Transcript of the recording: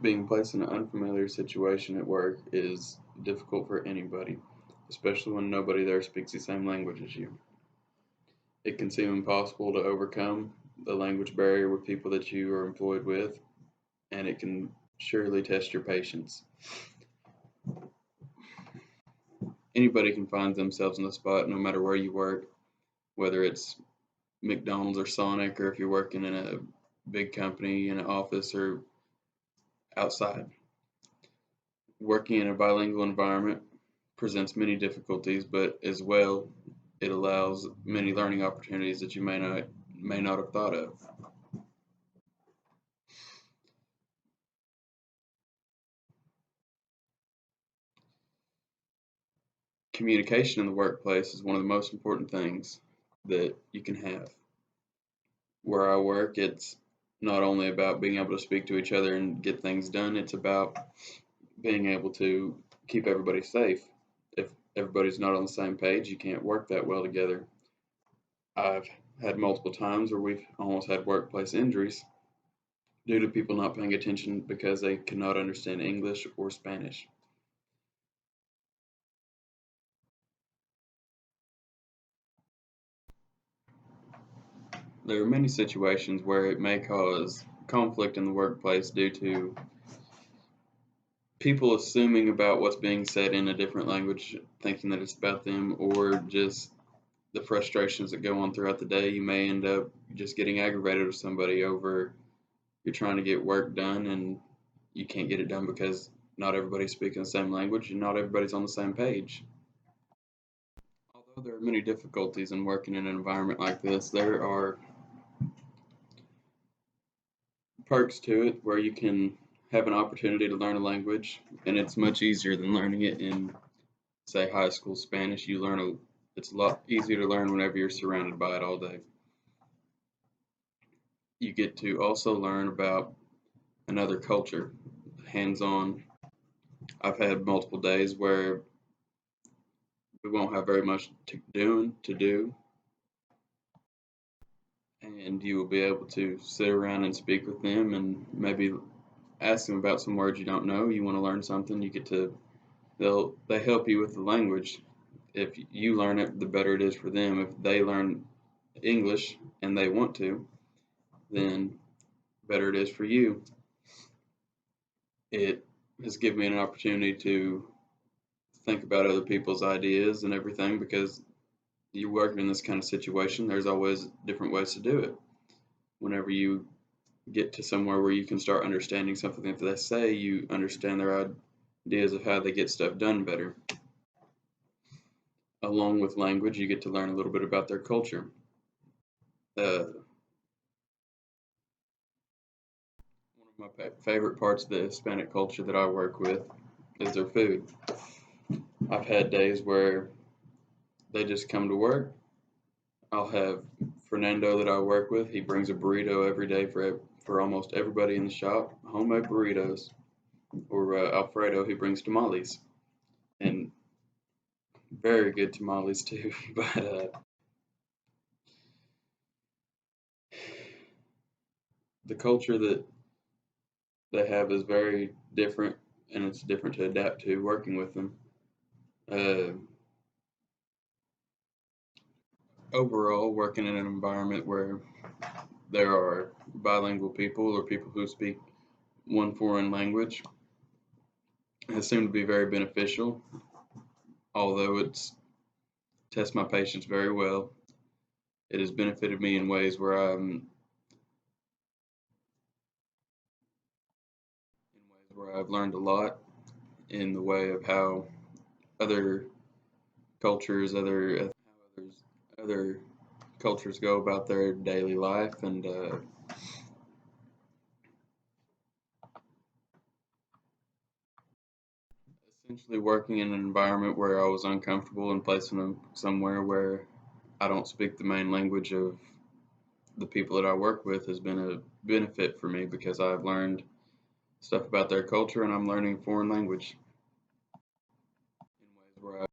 Being placed in an unfamiliar situation at work is difficult for anybody, especially when nobody there speaks the same language as you. It can seem impossible to overcome the language barrier with people that you are employed with, and it can surely test your patience. Anybody can find themselves in the spot no matter where you work, whether it's McDonald's or Sonic, or if you're working in a big company in an office or outside. Working in a bilingual environment presents many difficulties, but as well, it allows many learning opportunities that you may not have thought of. Communication in the workplace is one of the most important things that you can have. Where I work, it's not only about being able to speak to each other and get things done, it's about being able to keep everybody safe. If everybody's not on the same page, you can't work that well together. I've had multiple times where we've almost had workplace injuries due to people not paying attention because they cannot understand English or Spanish. There are many situations where it may cause conflict in the workplace due to people assuming about what's being said in a different language, thinking that it's about them, or just the frustrations that go on throughout the day. You may end up just getting aggravated with somebody over you're trying to get work done and you can't get it done because not everybody's speaking the same language and not everybody's on the same page. Although there are many difficulties in working in an environment like this, there are perks to it where you can have an opportunity to learn a language, and it's much easier than learning it in, say, high school Spanish. It's a lot easier to learn whenever you're surrounded by it all day. You get to also learn about another culture, hands-on. I've had multiple days where we won't have very much to do, and you will be able to sit around and speak with them and maybe ask them about some words you don't know. You want to learn something, you get to they help you with the language. If you learn it, the better it is for them. If they learn English and they want to, then better it is for you. It has given me an opportunity to think about other people's ideas and everything because you're working in this kind of situation. There's always different ways to do it. Whenever you get to somewhere where you can start understanding something that they say, you understand their ideas of how they get stuff done better. Along with language, you get to learn a little bit about their culture. Uh, One of my favorite parts of the Hispanic culture that I work with is their food. I've had days where they just come to work. I'll have Fernando that I work with. He brings a burrito every day for almost everybody in the shop. Homemade burritos, or Alfredo, he brings tamales, and very good tamales too. But the culture that they have is very different, and it's different to adapt to working with them. Uh, Overall, working in an environment where there are bilingual people or people who speak one foreign language has seemed to be very beneficial, although it's tests my patience very well. It has benefited me in ways where I've learned a lot in the way of how other cultures, other cultures go about their daily life, and essentially working in an environment where I was uncomfortable and placing them somewhere where I don't speak the main language of the people that I work with has been a benefit for me because I've learned stuff about their culture and I'm learning a foreign language in ways where I've learned